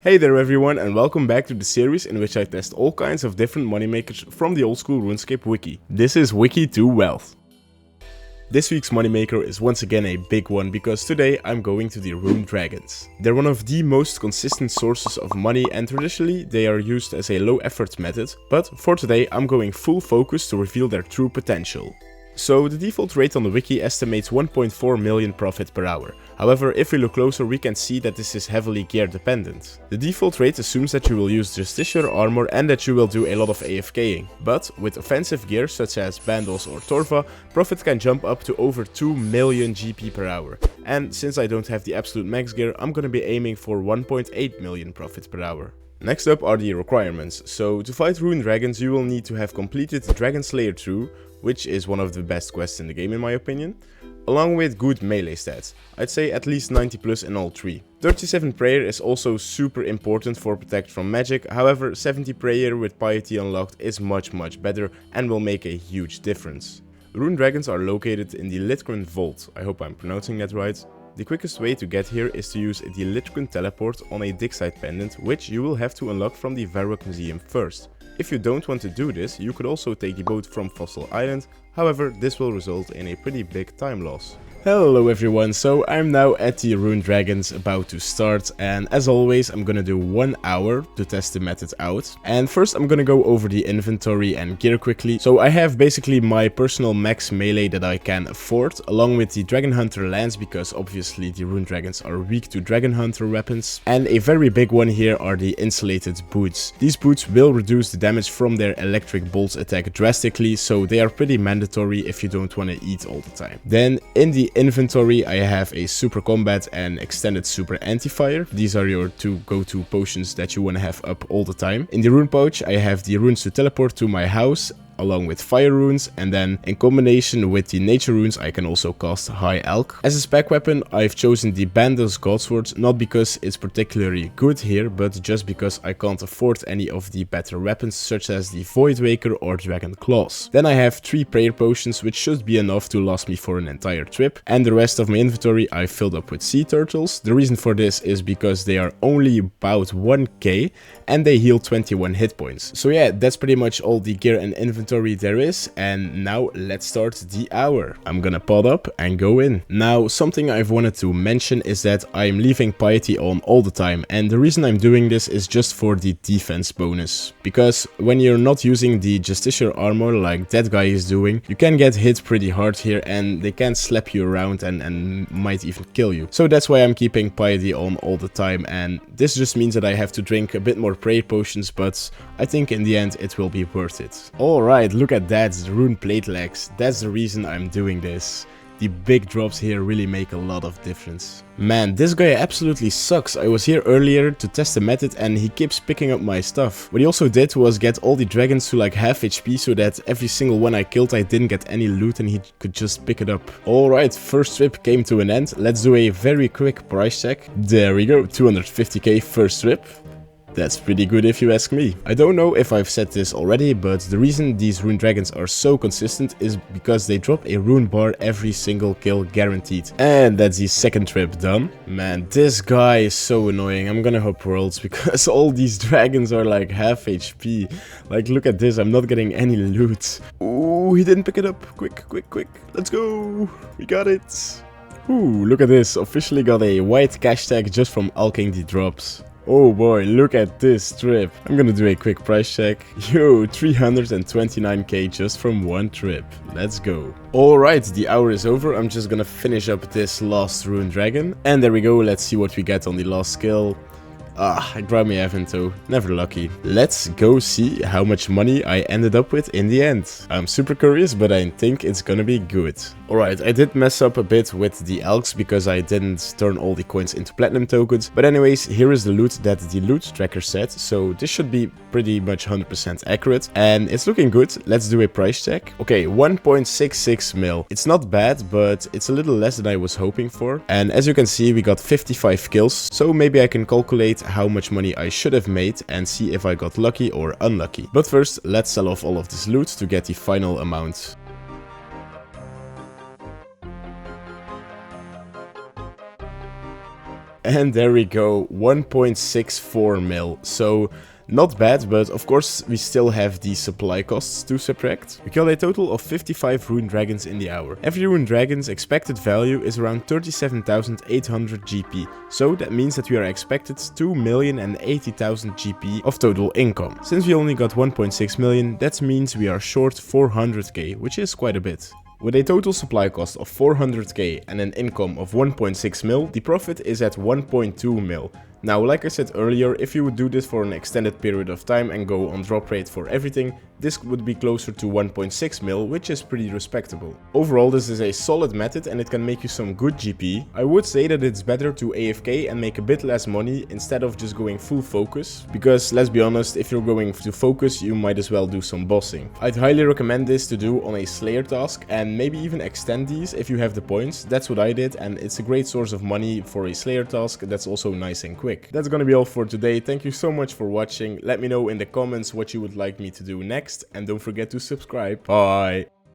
Hey there everyone, and welcome back to the series in which I test all kinds of different moneymakers from the old school RuneScape wiki. This is Wiki to Wealth. This week's moneymaker is once again a big one because today I'm going to the Rune Dragons. They're one of the most consistent sources of money and traditionally they are used as a low effort method, but for today I'm going full focus to reveal their true potential. So the default rate on the wiki estimates 1.4 million profit per hour. However, if we look closer we can see that this is heavily gear dependent. The default rate assumes that you will use Justiciar armor and that you will do a lot of AFKing. But with offensive gear such as Bandos or Torva, profit can jump up to over 2 million GP per hour. And since I don't have the absolute max gear, I'm gonna be aiming for 1.8 million profit per hour. Next up are the requirements. So to fight Rune Dragons you will need to have completed Dragon Slayer 2, which is one of the best quests in the game in my opinion, along with good melee stats. I'd say at least 90 plus in all three. 37 prayer is also super important for protect from magic, however 70 prayer with piety unlocked is much better and will make a huge difference. Rune Dragons are located in the Litgren Vault, I hope I'm pronouncing that right. The quickest way to get here is to use the Litgren teleport on a Digside pendant, which you will have to unlock from the Varrock Museum first. If you don't want to do this, you could also take the boat from Fossil Island, however this will result in a pretty big time loss. Hello everyone, so I'm now at the Rune Dragons about to start, and as always I'm gonna do 1 hour to test the method out. And first I'm gonna go over the inventory and gear quickly. So I have basically my personal max melee that I can afford, along with the Dragon Hunter lance, because obviously the Rune Dragons are weak to Dragon Hunter weapons. And a very big one here are the insulated boots. These boots will reduce the damage from their electric bolts attack drastically, so they are pretty mandatory if you don't want to eat all the time. Then in the inventory I have a super combat and extended super anti-fire. These are your two go-to potions that you want to have up all the time. In the rune pouch I have the runes to teleport to my house, along with fire runes, and then in combination with the nature runes I can also cast high alch. As a spec weapon I've chosen the Bandos Godsword, not because it's particularly good here, but just because I can't afford any of the better weapons such as the Voidwaker or Dragon Claws. Then I have 3 prayer potions which should be enough to last me for an entire trip, and the rest of my inventory I filled up with sea turtles. The reason for this is because they are only about 1k and they heal 21 hit points. So yeah, that's pretty much all the gear and inventory there is, and now let's start the hour. I'm gonna pod up and go in. Now something I've wanted to mention is that I'm leaving piety on all the time, and the reason I'm doing this is just for the defense bonus, because when you're not using the Justiciar armor like that guy is doing, you can get hit pretty hard here and they can slap you around and might even kill you. So that's why I'm keeping piety on all the time, and this just means that I have to drink a bit more prayer potions, but I think in the end it will be worth it. Alright, look at that, the rune plate legs. That's the reason I'm doing this. The big drops here really make a lot of difference. Man, this guy absolutely sucks. I was here earlier to test the method and he keeps picking up my stuff. What he also did was get all the dragons to like half HP so that every single one I killed I didn't get any loot and he could just pick it up. Alright, first trip came to an end. Let's do a very quick price check. There we go, 250k first trip. That's pretty good if you ask me. I don't know if I've said this already, but the reason these Rune Dragons are so consistent is because they drop a rune bar every single kill guaranteed. And that's the second trip done. Man, this guy is so annoying. I'm gonna hop worlds because all these dragons are like half HP. Like, look at this, I'm not getting any loot. Ooh, he didn't pick it up. Quick. Let's go. We got it. Ooh, look at this. Officially got a white cash tag just from alching the drops. Oh boy, look at this trip. I'm gonna do a quick price check. Yo, 329k just from one trip. Let's go. Alright, the hour is over. I'm just gonna finish up this last Rune Dragon. And there we go, let's see what we get on the last skill. I grabbed my Avento, never lucky. Let's go see how much money I ended up with in the end. I'm super curious, but I think it's gonna be good. Alright, I did mess up a bit with the alchs because I didn't turn all the coins into platinum tokens. But anyways, here is the loot that the loot tracker said, so this should be pretty much 100% accurate. And it's looking good. Let's do a price check. Okay, 1.66 mil. It's not bad, but it's a little less than I was hoping for. And as you can see, we got 55 kills, so maybe I can calculate how much money I should have made and see if I got lucky or unlucky. But first, let's sell off all of this loot to get the final amount. And there we go, 1.64 mil. So not bad, but of course we still have the supply costs to subtract. We killed a total of 55 rune dragons in the hour. Every rune dragon's expected value is around 37,800 GP, so that means that we are expected 2,080,000 GP of total income. Since we only got 1.6 million, that means we are short 400k, which is quite a bit. With a total supply cost of 400k and an income of 1.6 mil, the profit is at 1.2 mil. Now, like I said earlier, if you would do this for an extended period of time and go on drop rate for everything, this would be closer to 1.6 mil, which is pretty respectable. Overall, this is a solid method and it can make you some good GP. I would say that it's better to AFK and make a bit less money instead of just going full focus, because let's be honest, if you're going to focus, you might as well do some bossing. I'd highly recommend this to do on a Slayer task and maybe even extend these if you have the points. That's what I did, and it's a great source of money for a Slayer task that's also nice and quick. That's gonna be all for today. Thank you so much for watching. Let me know in the comments what you would like me to do next, and don't forget to subscribe. Bye!